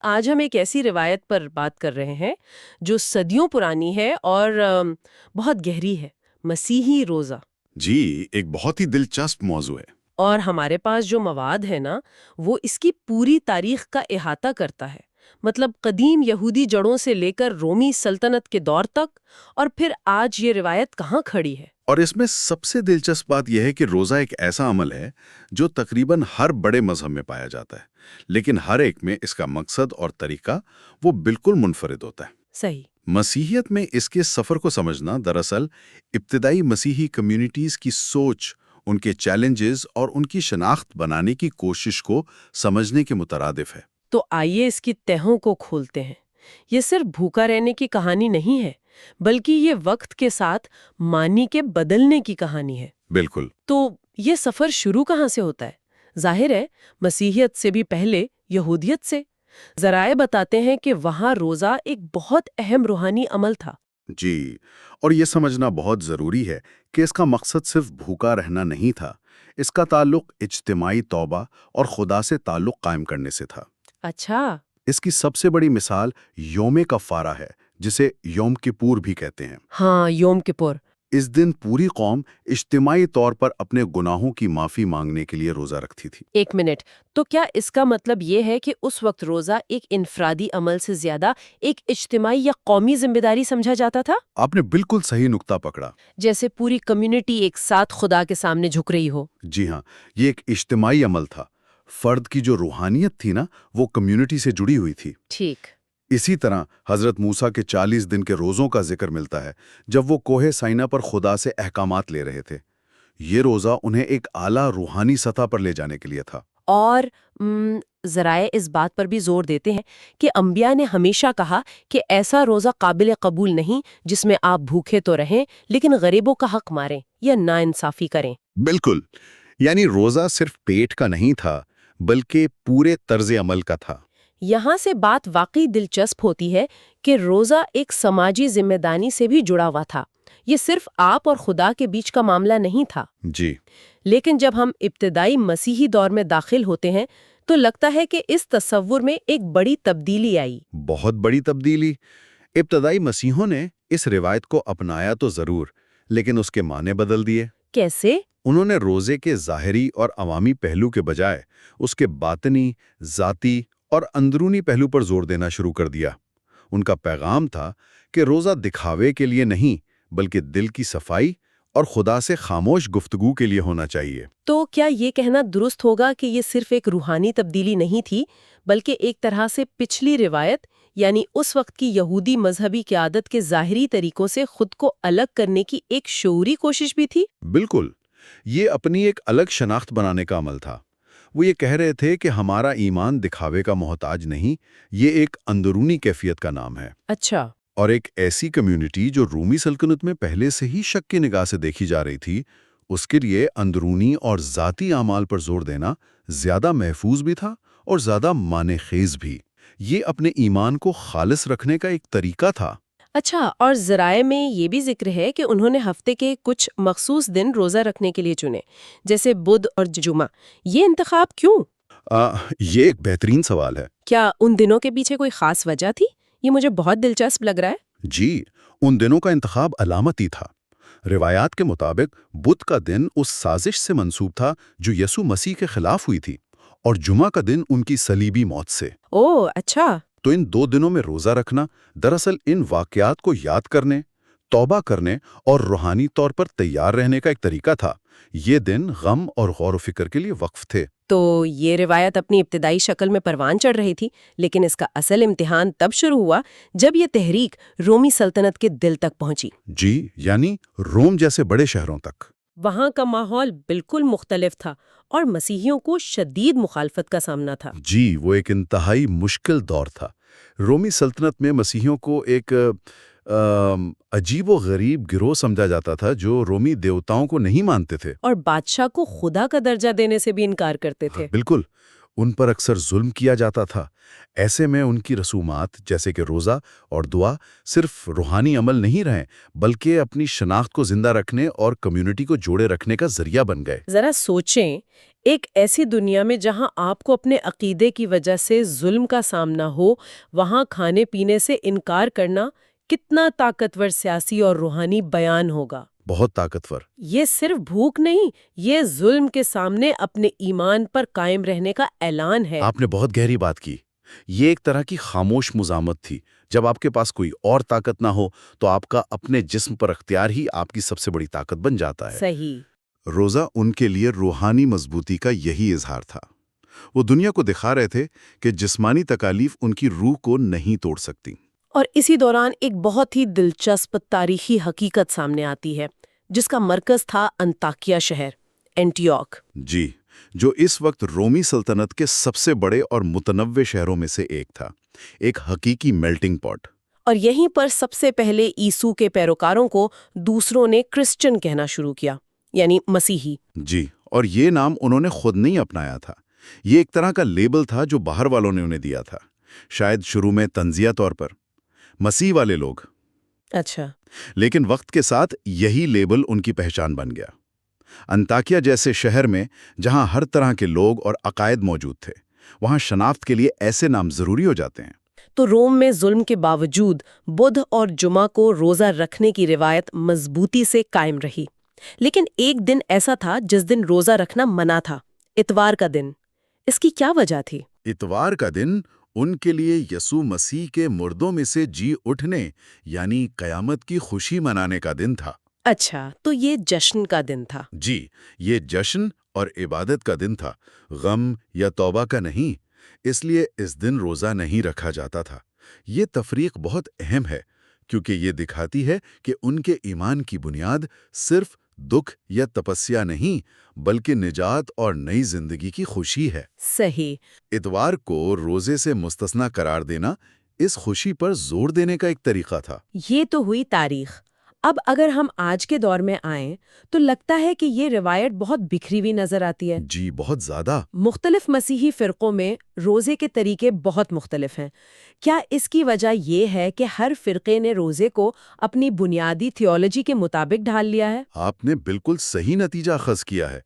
آج ہم ایک ایسی روایت پر بات کر رہے ہیں جو صدیوں پرانی ہے اور بہت گہری ہے، مسیحی روزہ۔ جی، ایک بہت ہی دلچسپ موضوع ہے۔ اور ہمارے پاس جو مواد ہے نا، وہ اس کی پوری تاریخ کا احاطہ کرتا ہے، مطلب قدیم یہودی جڑوں سے لے کر رومی سلطنت کے دور تک، اور پھر آج یہ روایت کہاں کھڑی ہے۔ اور اس میں سب سے دلچسپ بات یہ ہے کہ روزہ ایک ایسا عمل ہے جو تقریباً ہر بڑے مذہب میں پایا جاتا ہے، لیکن ہر ایک میں اس کا مقصد اور طریقہ وہ بالکل منفرد ہوتا ہے۔ صحیح۔ مسیحیت میں اس کے سفر کو سمجھنا دراصل ابتدائی مسیحی کمیونٹیز کی سوچ، ان کے چیلنجز اور ان کی شناخت بنانے کی کوشش کو سمجھنے کے مترادف ہے۔ تو آئیے اس کی تہوں کو کھولتے ہیں۔ یہ صرف بھوکا رہنے کی کہانی نہیں ہے، بلکہ یہ وقت کے ساتھ معنی کے بدلنے کی کہانی ہے۔ بالکل۔ تو یہ سفر شروع کہاں سے ہوتا ہے؟ ظاہر ہے مسیحیت سے بھی پہلے یہودیت سے۔ ذرائع بتاتے ہیں کہ وہاں روزہ ایک بہت اہم روحانی عمل تھا۔ جی، اور یہ سمجھنا بہت ضروری ہے کہ اس کا مقصد صرف بھوکا رہنا نہیں تھا، اس کا تعلق اجتماعی توبہ اور خدا سے تعلق قائم کرنے سے تھا۔ اچھا۔ اس کی سب سے بڑی مثال یوم کفارہ ہے، جسے یوم کپور بھی کہتے ہیں۔ ہاں، یوم کپور۔ اس دن پوری قوم اجتماعی طور پر اپنے گناہوں کی معافی مانگنے کے لیے روزہ رکھتی تھی۔ ایک منٹ، تو کیا اس کا مطلب یہ ہے کہ اس وقت روزہ ایک انفرادی عمل سے زیادہ ایک اجتماعی یا قومی ذمہ داری سمجھا جاتا تھا؟ آپ نے بالکل صحیح نقطہ پکڑا۔ جیسے پوری کمیونٹی ایک ساتھ خدا کے سامنے جھک رہی ہو۔ جی ہاں، یہ ایک اجتماعی عمل تھا۔ فرد کی جو روحانیت تھی نا، وہ کمیونٹی سے جڑی ہوئی تھی۔ ٹھیک۔ اسی طرح حضرت موسیٰ کے 40 دن کے روزوں کا ذکر ملتا ہے، جب وہ کوہ سینا پر خدا سے احکامات لے رہے تھے۔ یہ روزہ انہیں ایک اعلیٰ روحانی سطح پر لے جانے کے لیے تھا۔ اور ذرائع اس بات پر بھی زور دیتے ہیں کہ انبیاء نے ہمیشہ کہا کہ ایسا روزہ قابل قبول نہیں جس میں آپ بھوکے تو رہیں لیکن غریبوں کا حق ماریں یا ناانصافی کریں۔ بالکل، یعنی روزہ صرف پیٹ کا نہیں تھا، بلکہ پورے طرز عمل کا تھا۔ یہاں سے بات واقعی دلچسپ ہوتی ہے کہ روزہ ایک سماجی ذمہ داری سے بھی جڑا ہوا تھا۔ یہ صرف آپ اور خدا کے بیچ کا معاملہ نہیں تھا۔ جی، لیکن جب ہم ابتدائی مسیحی دور میں داخل ہوتے ہیں تو لگتا ہے کہ اس تصور میں ایک بڑی تبدیلی آئی۔ بہت بڑی تبدیلی۔ ابتدائی مسیحوں نے اس روایت کو اپنایا تو ضرور، لیکن اس کے معنی بدل دیے۔ کیسے؟ انہوں نے روزے کے ظاہری اور عوامی پہلو کے بجائے اس کے باطنی، ذاتی اور اندرونی پہلو پر زور دینا شروع کر دیا۔ ان کا پیغام تھا کہ روزہ دکھاوے کے لیے نہیں، بلکہ دل کی صفائی اور خدا سے خاموش گفتگو کے لیے ہونا چاہیے۔ تو کیا یہ کہنا درست ہوگا کہ یہ صرف ایک روحانی تبدیلی نہیں تھی، بلکہ ایک طرح سے پچھلی روایت، یعنی اس وقت کی یہودی مذہبی قیادت کے ظاہری طریقوں سے خود کو الگ کرنے کی ایک شعوری کوشش بھی تھی؟ بالکل، یہ اپنی ایک الگ شناخت بنانے کا عمل تھا۔ وہ یہ کہہ رہے تھے کہ ہمارا ایمان دکھاوے کا محتاج نہیں، یہ ایک اندرونی کیفیت کا نام ہے۔ اچھا۔ اور ایک ایسی کمیونٹی جو رومی سلطنت میں پہلے سے ہی شک کی نگاہ سے دیکھی جا رہی تھی، اس کے لیے اندرونی اور ذاتی اعمال پر زور دینا زیادہ محفوظ بھی تھا اور زیادہ معنی خیز بھی۔ یہ اپنے ایمان کو خالص رکھنے کا ایک طریقہ تھا۔ اچھا، اور ذرائع میں یہ بھی ذکر ہے کہ انہوں نے ہفتے کے کچھ مخصوص دن روزہ رکھنے کے لیے چنے، جیسے بدھ اور جمعہ۔ یہ انتخاب کیوں؟ یہ ایک بہترین سوال ہے۔ کیا ان دنوں کے پیچھے کوئی خاص وجہ تھی؟ یہ مجھے بہت دلچسپ لگ رہا ہے۔ جی، ان دنوں کا انتخاب علامتی تھا۔ روایات کے مطابق بدھ کا دن اس سازش سے منسوب تھا جو یسوع مسیح کے خلاف ہوئی تھی، اور جمعہ کا دن ان کی صلیبی موت سے۔ اوہ، اچھا۔ تو ان 2 دنوں میں روزہ رکھنا دراصل ان واقعات کو یاد کرنے، توبہ کرنے اور روحانی طور پر تیار رہنے کا ایک طریقہ تھا۔ یہ دن غم اور غور و فکر کے لیے وقف تھے۔ تو یہ روایت اپنی ابتدائی شکل میں پروان چڑھ رہی تھی، لیکن اس کا اصل امتحان تب شروع ہوا جب یہ تحریک رومی سلطنت کے دل تک پہنچی۔ جی، یعنی روم جیسے بڑے شہروں تک۔ وہاں کا ماحول بالکل مختلف تھا اور مسیحیوں کو شدید مخالفت کا سامنا تھا۔ جی، وہ ایک انتہائی مشکل دور تھا۔ رومی سلطنت میں مسیحیوں کو ایک عجیب و غریب گروہ سمجھا جاتا تھا جو رومی دیوتاؤں کو نہیں مانتے تھے، اور بادشاہ کو خدا کا درجہ دینے سے بھی انکار کرتے تھے۔ بالکل۔ ان پر اکثر ظلم کیا جاتا تھا۔ ایسے میں ان کی رسومات جیسے کہ روزہ اور دعا صرف روحانی عمل نہیں رہیں بلکہ اپنی شناخت کو زندہ رکھنے اور کمیونٹی کو جوڑے رکھنے کا ذریعہ بن گئے۔ ذرا سوچیں، ایک ایسی دنیا میں جہاں آپ کو اپنے عقیدے کی وجہ سے ظلم کا سامنا ہو، وہاں کھانے پینے سے انکار کرنا کتنا طاقتور سیاسی اور روحانی بیان ہوگا۔ بہت طاقتور۔ یہ صرف بھوک نہیں، یہ ظلم کے سامنے اپنے ایمان پر قائم رہنے کا اعلان ہے۔ آپ نے بہت گہری بات کی۔ یہ ایک طرح کی خاموش مزاحمت تھی۔ جب آپ کے پاس کوئی اور طاقت نہ ہو تو آپ کا اپنے جسم پر اختیار ہی آپ کی سب سے بڑی طاقت بن جاتا ہے۔ صحیح۔ روزہ ان کے لیے روحانی مضبوطی کا یہی اظہار تھا۔ وہ دنیا کو دکھا رہے تھے کہ جسمانی تکالیف ان کی روح کو نہیں توڑ سکتی۔ اور اسی دوران ایک بہت ہی دلچسپ تاریخی حقیقت سامنے آتی ہے، جس کا مرکز تھا انطاکیہ شہر، اینٹیوک۔ جی، جو اس وقت رومی سلطنت کے سب سے بڑے اور متنوع شہروں میں سے ایک تھا، ایک حقیقی میلٹنگ پاٹ۔ اور یہیں پر سب سے پہلے عیسو کے پیروکاروں کو دوسروں نے کرسچن کہنا شروع کیا، یعنی مسیحی۔ جی، اور یہ نام انہوں نے خود نہیں اپنایا تھا۔ یہ ایک طرح کا لیبل تھا جو باہر والوں نے انہیں دیا تھا، شاید شروع میں تنزیہ طور پر، مسیح والے لوگ۔ اچھا۔ لیکن وقت کے ساتھ یہی لیبل ان کی پہچان بن گیا۔ انطاکیہ جیسے شہر میں جہاں ہر طرح کے لوگ اور عقائد موجود تھے، وہاں شناخت کے لیے ایسے نام ضروری ہو جاتے ہیں۔ تو روم میں ظلم کے باوجود بدھ اور جمعہ کو روزہ رکھنے کی روایت مضبوطی سے قائم رہی۔ لیکن ایک دن ایسا تھا جس دن روزہ رکھنا منع تھا، اتوار کا دن۔ اس کی کیا وجہ تھی؟ اتوار کا دن ان کے لیے یسوع مسیح کے مردوں میں سے جی اٹھنے یعنی قیامت کی خوشی منانے کا دن تھا۔ اچھا، تو یہ جشن کا دن تھا۔ جی، یہ جشن اور عبادت کا دن تھا، غم یا توبہ کا نہیں۔ اس لیے اس دن روزہ نہیں رکھا جاتا تھا۔ یہ تفریق بہت اہم ہے کیونکہ یہ دکھاتی ہے کہ ان کے ایمان کی بنیاد صرف دکھ یا تپسیا نہیں بلکہ نجات اور نئی زندگی کی خوشی ہے۔ صحیح۔ اتوار کو روزے سے مستثنا قرار دینا اس خوشی پر زور دینے کا ایک طریقہ تھا۔ یہ تو ہوئی تاریخ۔ اب اگر ہم آج کے دور میں آئیں تو لگتا ہے کہ یہ روایت بہت بکھری ہوئی نظر آتی ہے۔ جی، بہت زیادہ۔ مختلف مسیحی فرقوں میں روزے کے طریقے بہت مختلف ہیں۔ کیا اس کی وجہ یہ ہے کہ ہر فرقے نے روزے کو اپنی بنیادی تھیولوجی کے مطابق ڈھال لیا ہے؟ آپ نے بالکل صحیح نتیجہ اخذ کیا ہے۔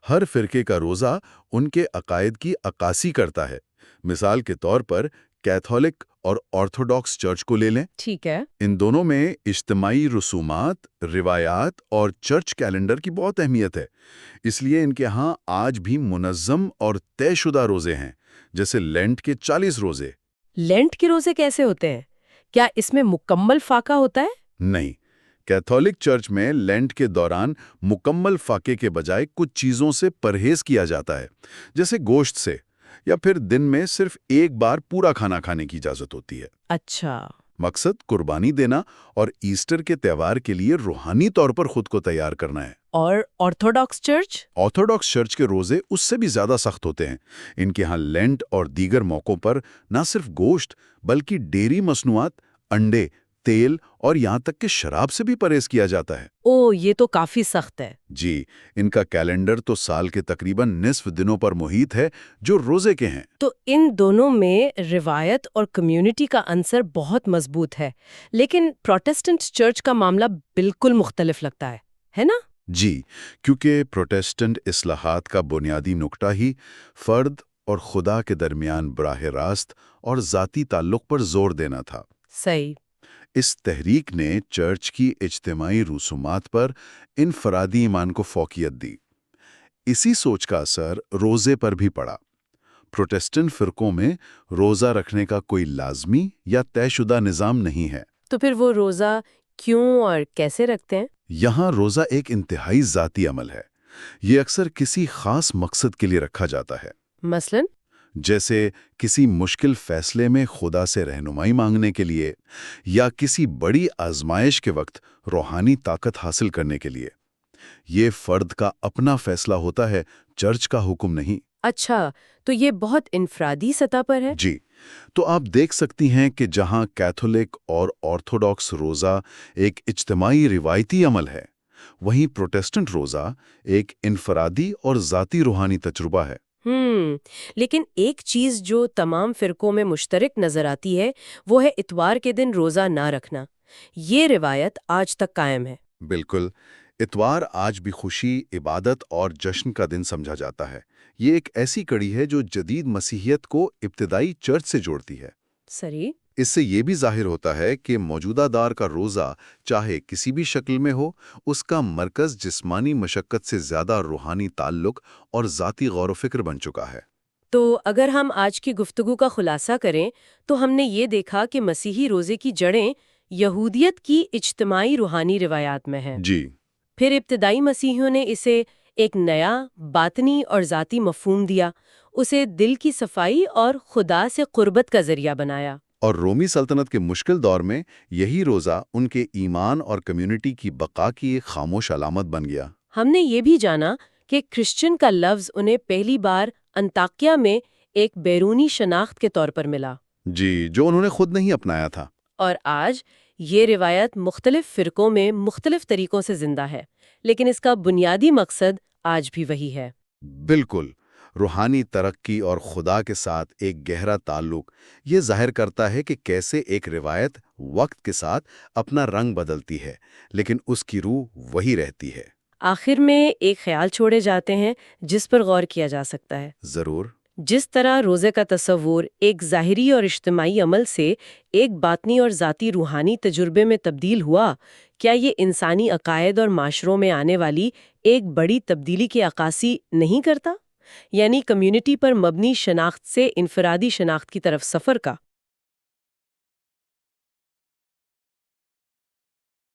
ہر فرقے کا روزہ ان کے عقائد کی عکاسی کرتا ہے۔ مثال کے طور پر کیتھولک اور آرتھوڈاکس چرچ کو لے لیں۔ ٹھیک ہے۔ ان دونوں میں اجتماعی رسومات، روایات اور چرچ کیلنڈر کی بہت اہمیت ہے۔ اس لیے ان کے ہاں آج بھی منظم اور طے شدہ روزے ہیں، جیسے لینٹ کے 40 روزے۔ لینٹ کے روزے کیسے ہوتے ہیں؟ کیا اس میں مکمل فاقہ ہوتا ہے؟ نہیں، کیتھولک چرچ میں لینٹ کے دوران مکمل فاقے کے بجائے کچھ چیزوں سے پرہیز کیا جاتا ہے، جیسے گوشت سے، یا پھر دن میں صرف ایک بار پورا کھانا کھانے کی اجازت ہوتی ہے۔ اچھا۔ مقصد قربانی دینا اور ایسٹر کے تہوار کے لیے روحانی طور پر خود کو تیار کرنا ہے۔ اور آرتھوڈاکس چرچ؟ آرتھوڈاکس چرچ کے روزے اس سے بھی زیادہ سخت ہوتے ہیں۔ ان کے ہاں لینٹ اور دیگر موقعوں پر نہ صرف گوشت بلکہ ڈیری مصنوعات، انڈے، تیل اور یہاں تک کہ شراب سے بھی پرہیز کیا جاتا ہے۔ او، یہ تو کافی سخت ہے۔ جی، ان کا کیلنڈر تو سال کے تقریباً نصف دنوں پر محیط ہے جو روزے کے ہیں۔ تو ان دونوں میں روایت اور کمیونٹی کا عنصر بہت مضبوط ہے، لیکن پروٹسٹنٹ چرچ کا معاملہ بالکل مختلف لگتا ہے نا؟ جی، کیونکہ پروٹسٹنٹ اصلاحات کا بنیادی نکتہ ہی فرد اور خدا کے درمیان براہ راست اور ذاتی تعلق پر زور دینا تھا۔ صحیح۔ اس تحریک نے چرچ کی اجتماعی رسومات پر انفرادی ایمان کو فوقیت دی۔ اسی سوچ کا اثر روزے پر بھی پڑا۔ پروٹسٹنٹ فرقوں میں روزہ رکھنے کا کوئی لازمی یا طے شدہ نظام نہیں ہے۔ تو پھر وہ روزہ کیوں اور کیسے رکھتے ہیں؟ یہاں روزہ ایک انتہائی ذاتی عمل ہے۔ یہ اکثر کسی خاص مقصد کے لیے رکھا جاتا ہے۔ مثلاً؟ جیسے کسی مشکل فیصلے میں خدا سے رہنمائی مانگنے کے لیے یا کسی بڑی آزمائش کے وقت روحانی طاقت حاصل کرنے کے لیے۔ یہ فرد کا اپنا فیصلہ ہوتا ہے، چرچ کا حکم نہیں۔ اچھا، تو یہ بہت انفرادی سطح پر ہے؟ جی، تو آپ دیکھ سکتی ہیں کہ جہاں کیتھولک اور آرتھوڈاکس روزہ ایک اجتماعی روایتی عمل ہے، وہیں پروٹسٹنٹ روزہ ایک انفرادی اور ذاتی روحانی تجربہ ہے۔ لیکن ایک چیز جو تمام فرقوں میں مشترک نظر آتی ہے وہ ہے اتوار کے دن روزہ نہ رکھنا۔ یہ روایت آج تک قائم ہے۔ بالکل، اتوار آج بھی خوشی، عبادت اور جشن کا دن سمجھا جاتا ہے۔ یہ ایک ایسی کڑی ہے جو جدید مسیحیت کو ابتدائی چرچ سے جوڑتی ہے۔ صحیح۔ اس سے یہ بھی ظاہر ہوتا ہے کہ موجودہ دور کا روزہ چاہے کسی بھی شکل میں ہو، اس کا مرکز جسمانی مشقت سے زیادہ روحانی تعلق اور ذاتی غور و فکر بن چکا ہے۔ تو اگر ہم آج کی گفتگو کا خلاصہ کریں تو ہم نے یہ دیکھا کہ مسیحی روزے کی جڑیں یہودیت کی اجتماعی روحانی روایات میں ہیں۔ جی، پھر ابتدائی مسیحیوں نے اسے ایک نیا باطنی اور ذاتی مفہوم دیا، اسے دل کی صفائی اور خدا سے قربت کا ذریعہ بنایا۔ اور رومی سلطنت کے مشکل دور میں یہی روزہ ان کے ایمان اور کمیونٹی کی بقا کی ایک خاموش علامت بن گیا۔ ہم نے یہ بھی جانا کہ کرسچن کا لفظ انہیں پہلی بار انطاکیہ میں ایک بیرونی شناخت کے طور پر ملا، جی، جو انہوں نے خود نہیں اپنایا تھا۔ اور آج یہ روایت مختلف فرقوں میں مختلف طریقوں سے زندہ ہے، لیکن اس کا بنیادی مقصد آج بھی وہی ہے۔ بالکل، روحانی ترقی اور خدا کے ساتھ ایک گہرا تعلق۔ یہ ظاہر کرتا ہے کہ کیسے ایک روایت وقت کے ساتھ اپنا رنگ بدلتی ہے، لیکن اس کی روح وہی رہتی ہے۔ آخر میں ایک خیال چھوڑے جاتے ہیں جس پر غور کیا جا سکتا ہے۔ ضرور۔ جس طرح روزے کا تصور ایک ظاہری اور اجتماعی عمل سے ایک باطنی اور ذاتی روحانی تجربے میں تبدیل ہوا، کیا یہ انسانی عقائد اور معاشروں میں آنے والی ایک بڑی تبدیلی کی عکاسی نہیں کرتا؟ یعنی کمیونٹی پر مبنی شناخت سے انفرادی شناخت کی طرف سفر کا۔